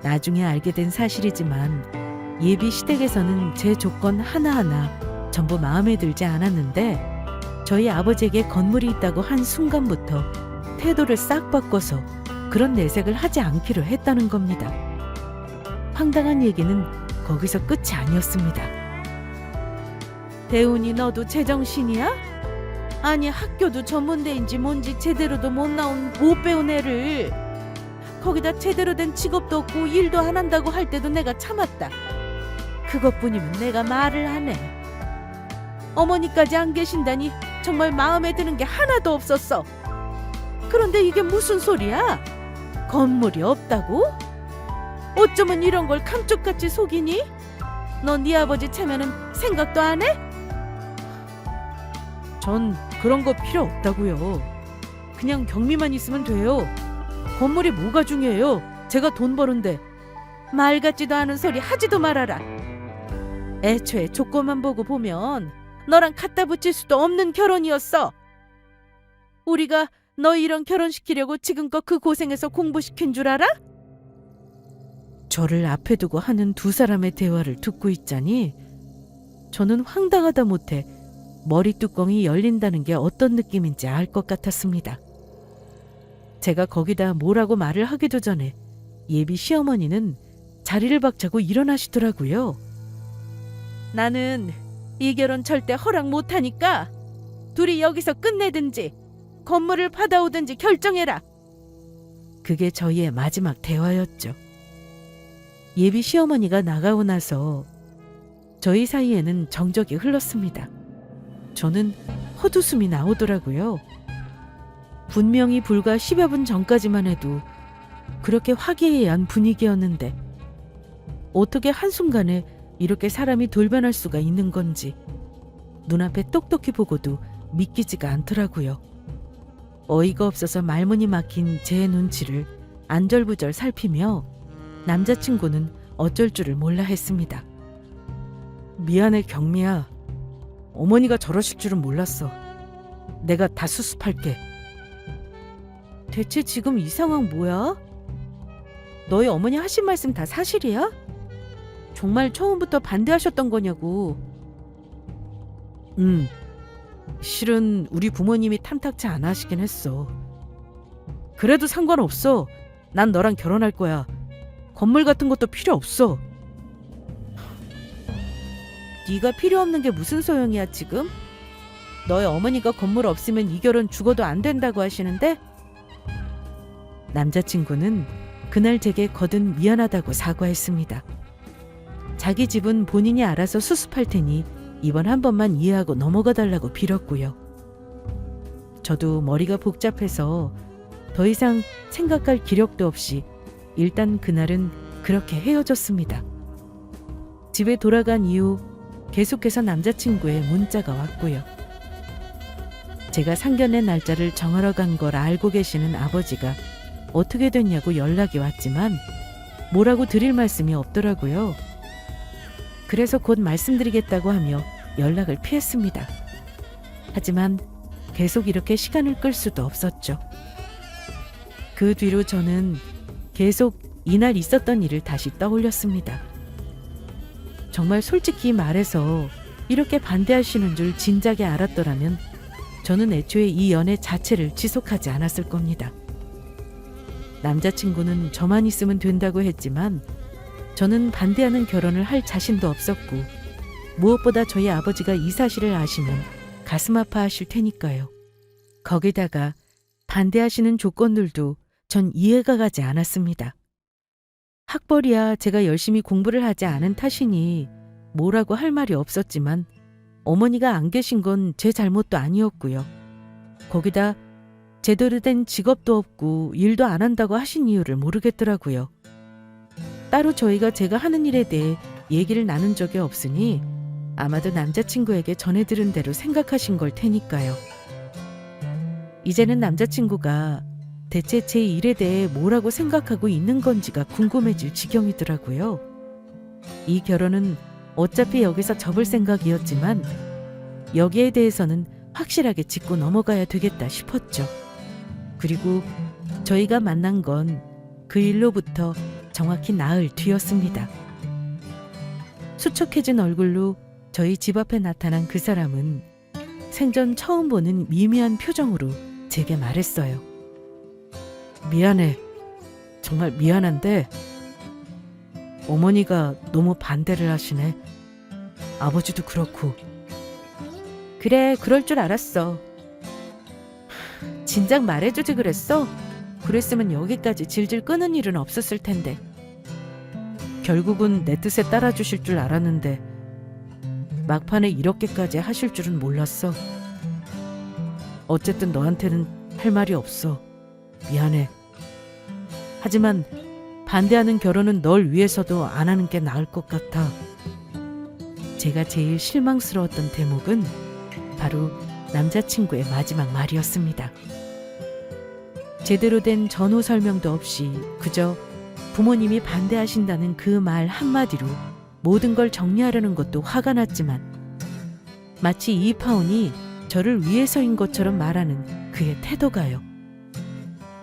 나중에 알게 된 사실이지만 예비 시댁에서는 제 조건 하나하나 전부 마음에 들지 않았는데 저희 아버지에게 건물이 있다고 한 순간부터 태도를 싹 바꿔서 그런 내색을 하지 않기로 했다는 겁니다. 황당한 얘기는 거기서 끝이 아니었습니다. 대훈이 너도 제정신이야? 아니 학교도 전문대인지 뭔지 제대로도 못 나온 못 배운 애를 거기다 제대로 된 직업도 없고 일도 안 한다고 할 때도 내가 참았다. 그것뿐이면 내가 말을 하네. 어머니까지 안 계신다니 정말 마음에 드는 게 하나도 없었어. 그런데 이게 무슨 소리야? 건물이 없다고? 어쩌면 이런 걸 감쪽같이 속이니? 너 네 아버지 체면은 생각도 안 해? 전 그런 거 필요 없다고요. 그냥 경미만 있으면 돼요. 건물이 뭐가 중요해요? 제가 돈 버는데. 말 같지도 않은 소리 하지도 말아라. 애초에 조건만 보고 보면 너랑 갖다 붙일 수도 없는 결혼이었어. 우리가 너 이런 결혼시키려고 지금껏 그 고생해서 공부시킨 줄 알아? 저를 앞에 두고 하는 두 사람의 대화를 듣고 있자니 저는 황당하다 못해 머리 뚜껑이 열린다는 게 어떤 느낌인지 알 것 같았습니다. 제가 거기다 뭐라고 말을 하기도 전에 예비 시어머니는 자리를 박차고 일어나시더라고요. 나는 이 결혼 절대 허락 못하니까 둘이 여기서 끝내든지 건물을 받아오든지 결정해라. 그게 저희의 마지막 대화였죠. 예비 시어머니가 나가고 나서 저희 사이에는 정적이 흘렀습니다. 저는 헛웃음이 나오더라고요. 분명히 불과 10여 분 전까지만 해도 그렇게 화기애애한 분위기였는데 어떻게 한순간에 이렇게 사람이 돌변할 수가 있는 건지 눈앞에 똑똑히 보고도 믿기지가 않더라고요. 어이가 없어서 말문이 막힌 제 눈치를 안절부절 살피며 남자친구는 어쩔 줄을 몰라 했습니다. 미안해 경미야. 어머니가 저러실 줄은 몰랐어. 내가 다 수습할게. 대체 지금 이 상황 뭐야? 너희 어머니 하신 말씀 다 사실이야? 정말 처음부터 반대하셨던 거냐고. 실은 우리 부모님이 탐탁치 않아 하시긴 했어. 그래도 상관없어. 난 너랑 결혼할 거야. 건물 같은 것도 필요 없어. 네가 필요 없는 게 무슨 소용이야 지금? 너의 어머니가 건물 없으면 이 결혼 죽어도 안 된다고 하시는데? 남자친구는 그날 제게 거듭 미안하다고 사과했습니다. 자기 집은 본인이 알아서 수습할 테니 이번 한 번만 이해하고 넘어가 달라고 빌었고요. 저도 머리가 복잡해서 더 이상 생각할 기력도 없이 일단 그날은 그렇게 헤어졌습니다. 집에 돌아간 이후 계속해서 남자친구의 문자가 왔고요. 제가 상견례 날짜를 정하러 간 걸 알고 계시는 아버지가 어떻게 됐냐고 연락이 왔지만 뭐라고 드릴 말씀이 없더라고요. 그래서 곧 말씀드리겠다고 하며 연락을 피했습니다. 하지만 계속 이렇게 시간을 끌 수도 없었죠. 그 뒤로 저는 계속 이날 있었던 일을 다시 떠올렸습니다. 정말 솔직히 말해서 이렇게 반대하시는 줄 진작에 알았더라면 저는 애초에 이 연애 자체를 지속하지 않았을 겁니다. 남자친구는 저만 있으면 된다고 했지만 저는 반대하는 결혼을 할 자신도 없었고 무엇보다 저희 아버지가 이 사실을 아시면 가슴 아파하실 테니까요. 거기다가 반대하시는 조건들도 전 이해가 가지 않았습니다. 학벌이야 제가 열심히 공부를 하지 않은 탓이니 뭐라고 할 말이 없었지만 어머니가 안 계신 건 제 잘못도 아니었고요. 거기다 제대로 된 직업도 없고 일도 안 한다고 하신 이유를 모르겠더라고요. 따로 저희가 제가 하는 일에 대해 얘기를 나눈 적이 없으니 아마도 남자친구에게 전해들은 대로 생각하신 걸 테니까요. 이제는 남자친구가 대체 제 일에 대해 뭐라고 생각하고 있는 건지가 궁금해질 지경이더라고요. 이 결혼은 어차피 여기서 접을 생각이었지만 여기에 대해서는 확실하게 짚고 넘어가야 되겠다 싶었죠. 그리고 저희가 만난 건 그 일로부터 정확히 나흘 뒤였습니다. 수척해진 얼굴로 저희 집 앞에 나타난 그 사람은 생전 처음 보는 미미한 표정으로 제게 말했어요. 미안해. 정말 미안한데 어머니가 너무 반대를 하시네. 아버지도 그렇고. 그래, 그럴 줄 알았어. 진작 말해주지 그랬어? 그랬으면 여기까지 질질 끄는 일은 없었을 텐데. 결국은 내 뜻에 따라주실 줄 알았는데 막판에 이렇게까지 하실 줄은 몰랐어. 어쨌든 너한테는 할 말이 없어. 미안해. 하지만 반대하는 결혼은 널 위해서도 안 하는 게 나을 것 같아. 제가 제일 실망스러웠던 대목은 바로 남자친구의 마지막 말이었습니다. 제대로 된 전후 설명도 없이 그저 부모님이 반대하신다는 그 말 한마디로 모든 걸 정리하려는 것도 화가 났지만 마치 이파온이 저를 위해서인 것처럼 말하는 그의 태도가요.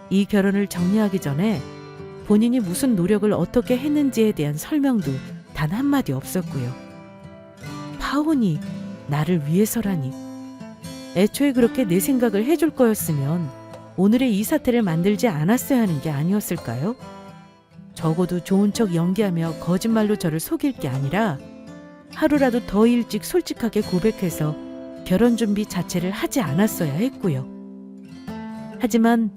이 결혼을 정리하기 전에 본인이 무슨 노력을 어떻게 했는지에 대한 설명도 단 한마디 없었고요. 파온이 나를 위해서라니. 애초에 그렇게 내 생각을 해줄 거였으면 오늘의 이 사태를 만들지 않았어야 하는 게 아니었을까요? 적어도 좋은 척 연기하며 거짓말로 저를 속일 게 아니라 하루라도 더 일찍 솔직하게 고백해서 결혼 준비 자체를 하지 않았어야 했고요. 하지만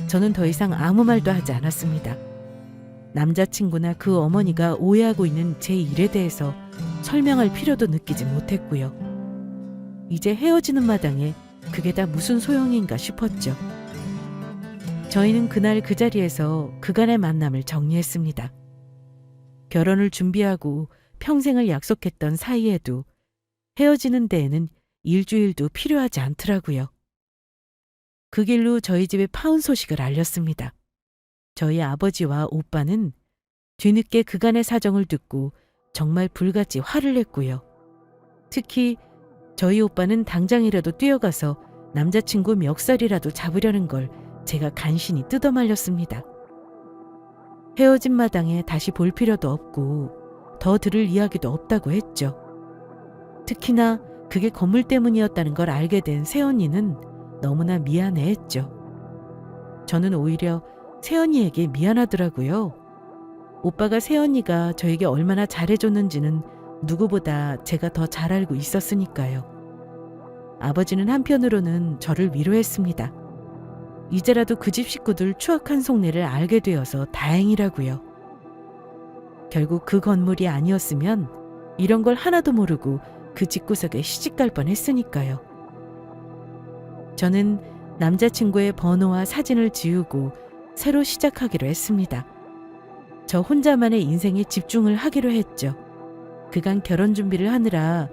저는 더 이상 아무 말도 하지 않았습니다. 남자친구나 그 어머니가 오해하고 있는 제 일에 대해서 설명할 필요도 느끼지 못했고요. 이제 헤어지는 마당에 그게 다 무슨 소용인가 싶었죠. 저희는 그날 그 자리에서 그간의 만남을 정리했습니다. 결혼을 준비하고 평생을 약속했던 사이에도 헤어지는 데에는 일주일도 필요하지 않더라고요. 그 길로 저희 집에 파혼 소식을 알렸습니다. 저희 아버지와 오빠는 뒤늦게 그간의 사정을 듣고 정말 불같이 화를 냈고요. 특히 저희 오빠는 당장이라도 뛰어가서 남자친구 멱살이라도 잡으려는 걸 제가 간신히 뜯어말렸습니다. 헤어진 마당에 다시 볼 필요도 없고 더 들을 이야기도 없다고 했죠. 특히나 그게 건물 때문이었다는 걸 알게 된 새언니는 너무나 미안해했죠. 저는 오히려 새언니에게 미안하더라고요. 오빠가 새언니가 저에게 얼마나 잘해줬는지는 누구보다 제가 더 잘 알고 있었으니까요. 아버지는 한편으로는 저를 위로했습니다. 이제라도 그 집 식구들 추악한 속내를 알게 되어서 다행이라고요. 결국 그 건물이 아니었으면 이런 걸 하나도 모르고 그 집구석에 시집갈 뻔했으니까요. 저는 남자친구의 번호와 사진을 지우고 새로 시작하기로 했습니다. 저 혼자만의 인생에 집중을 하기로 했죠. 그간 결혼 준비를 하느라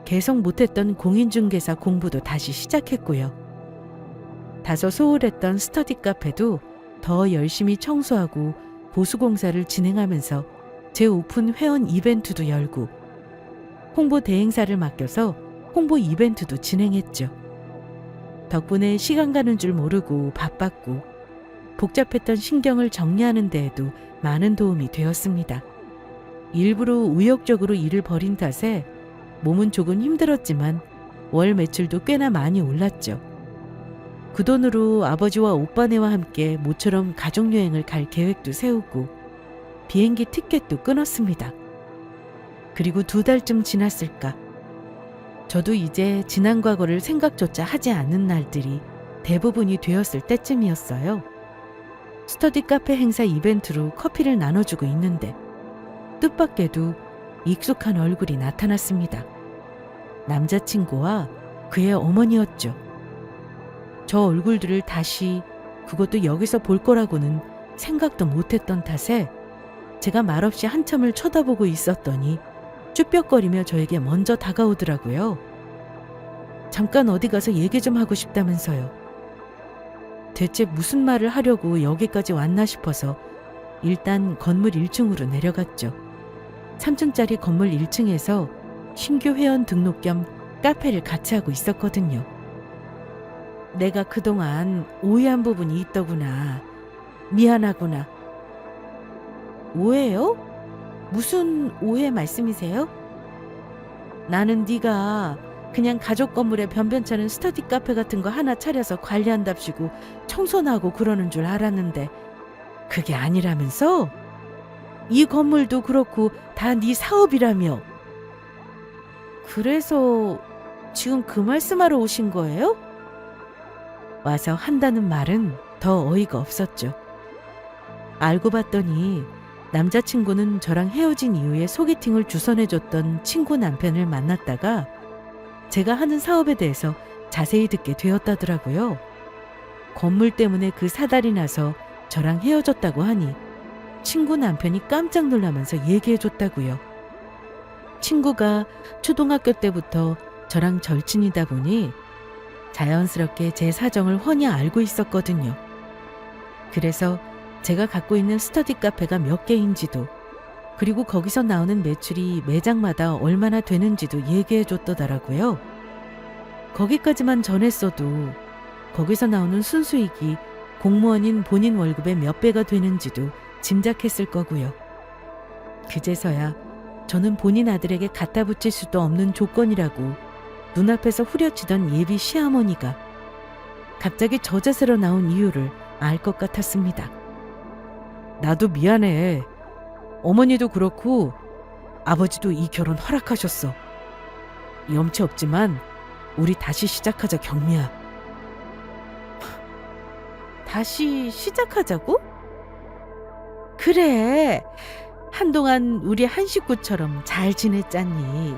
계속 못했던 공인중개사 공부도 다시 시작했고요. 다소 소홀했던 스터디 카페도 더 열심히 청소하고 보수공사를 진행하면서 제 오픈 회원 이벤트도 열고 홍보 대행사를 맡겨서 홍보 이벤트도 진행했죠. 덕분에 시간 가는 줄 모르고 바빴고 복잡했던 신경을 정리하는 데에도 많은 도움이 되었습니다. 일부러 의욕적으로 일을 벌인 탓에 몸은 조금 힘들었지만 월 매출도 꽤나 많이 올랐죠. 그 돈으로 아버지와 오빠네와 함께 모처럼 가족여행을 갈 계획도 세우고 비행기 티켓도 끊었습니다. 그리고 2달쯤 지났을까. 저도 이제 지난 과거를 생각조차 하지 않는 날들이 대부분이 되었을 때쯤이었어요. 스터디 카페 행사 이벤트로 커피를 나눠주고 있는데 뜻밖에도 익숙한 얼굴이 나타났습니다. 남자친구와 그의 어머니였죠. 저 얼굴들을 다시 그것도 여기서 볼 거라고는 생각도 못했던 탓에 제가 말없이 한참을 쳐다보고 있었더니 쭈뼛거리며 저에게 먼저 다가오더라고요. 잠깐 어디 가서 얘기 좀 하고 싶다면서요. 대체 무슨 말을 하려고 여기까지 왔나 싶어서 일단 건물 1층으로 내려갔죠. 3층짜리 건물 1층에서 신규 회원 등록 겸 카페를 같이 하고 있었거든요. 내가 그동안 오해한 부분이 있더구나. 미안하구나. 오해요? 무슨 오해 말씀이세요? 나는 네가 그냥 가족 건물에 변변찮은 스터디 카페 같은 거 하나 차려서 관리한답시고 청소나 하고 그러는 줄 알았는데 그게 아니라면서? 이 건물도 그렇고 다 네 사업이라며. 그래서 지금 그 말씀하러 오신 거예요? 와서 한다는 말은 더 어이가 없었죠. 알고 봤더니 남자친구는 저랑 헤어진 이후에 소개팅을 주선해줬던 친구 남편을 만났다가 제가 하는 사업에 대해서 자세히 듣게 되었다더라고요. 건물 때문에 그 사달이 나서 저랑 헤어졌다고 하니 친구 남편이 깜짝 놀라면서 얘기해줬다고요. 친구가 초등학교 때부터 저랑 절친이다 보니 자연스럽게 제 사정을 훤히 알고 있었거든요. 그래서 제가 갖고 있는 스터디 카페가 몇 개인지도 그리고 거기서 나오는 매출이 매장마다 얼마나 되는지도 얘기해 줬더라고요. 거기까지만 전했어도 거기서 나오는 순수익이 공무원인 본인 월급의 몇 배가 되는지도 짐작했을 거고요. 그제서야 저는 본인 아들에게 갖다 붙일 수도 없는 조건이라고 눈앞에서 후려치던 예비 시어머니가 갑자기 저 자세로 나온 이유를 알 것 같았습니다. 나도 미안해. 어머니도 그렇고 아버지도 이 결혼 허락하셨어. 염치 없지만 우리 다시 시작하자, 경미야. 다시 시작하자고? 그래. 한동안 우리 한 식구처럼 잘 지냈잖니.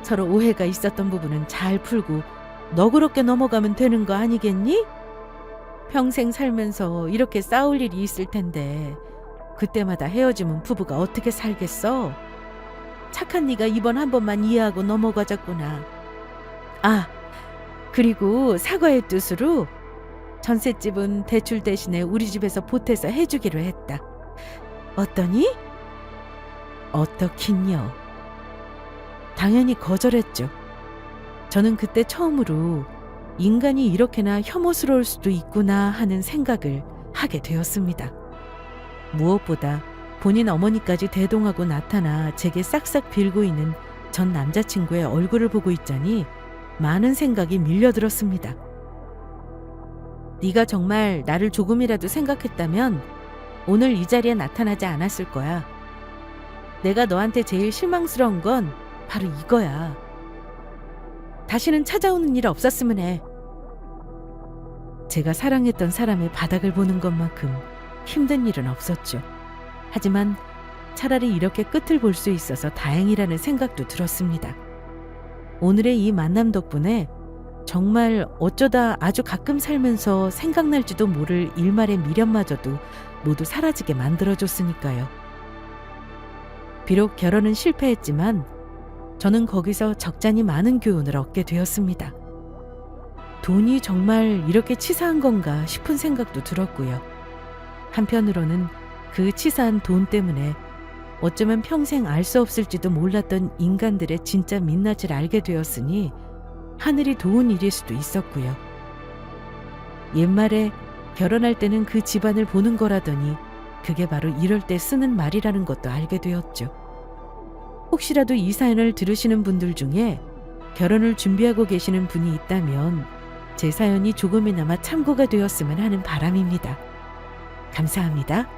서로 오해가 있었던 부분은 잘 풀고 너그럽게 넘어가면 되는 거 아니겠니? 평생 살면서 이렇게 싸울 일이 있을 텐데 그때마다 헤어지면 부부가 어떻게 살겠어? 착한 네가 이번 한 번만 이해하고 넘어가자꾸나. 아, 그리고 사과의 뜻으로 전셋집은 대출 대신에 우리 집에서 보태서 해주기로 했다. 어떠니? 어떻긴요. 당연히 거절했죠. 저는 그때 처음으로 인간이 이렇게나 혐오스러울 수도 있구나 하는 생각을 하게 되었습니다. 무엇보다 본인 어머니까지 대동하고 나타나 제게 싹싹 빌고 있는 전 남자친구의 얼굴을 보고 있자니 많은 생각이 밀려들었습니다. 네가 정말 나를 조금이라도 생각했다면 오늘 이 자리에 나타나지 않았을 거야. 내가 너한테 제일 실망스러운 건 바로 이거야. 다시는 찾아오는 일 없었으면 해. 제가 사랑했던 사람의 바닥을 보는 것만큼 힘든 일은 없었죠. 하지만 차라리 이렇게 끝을 볼 수 있어서 다행이라는 생각도 들었습니다. 오늘의 이 만남 덕분에 정말 어쩌다 아주 가끔 살면서 생각날지도 모를 일말의 미련마저도 모두 사라지게 만들어줬으니까요. 비록 결혼은 실패했지만 저는 거기서 적잖이 많은 교훈을 얻게 되었습니다. 돈이 정말 이렇게 치사한 건가 싶은 생각도 들었고요. 한편으로는 그 치사한 돈 때문에 어쩌면 평생 알 수 없을지도 몰랐던 인간들의 진짜 민낯을 알게 되었으니 하늘이 도운 일일 수도 있었고요. 옛말에 결혼할 때는 그 집안을 보는 거라더니 그게 바로 이럴 때 쓰는 말이라는 것도 알게 되었죠. 혹시라도 이 사연을 들으시는 분들 중에 결혼을 준비하고 계시는 분이 있다면 제 사연이 조금이나마 참고가 되었으면 하는 바람입니다. 감사합니다.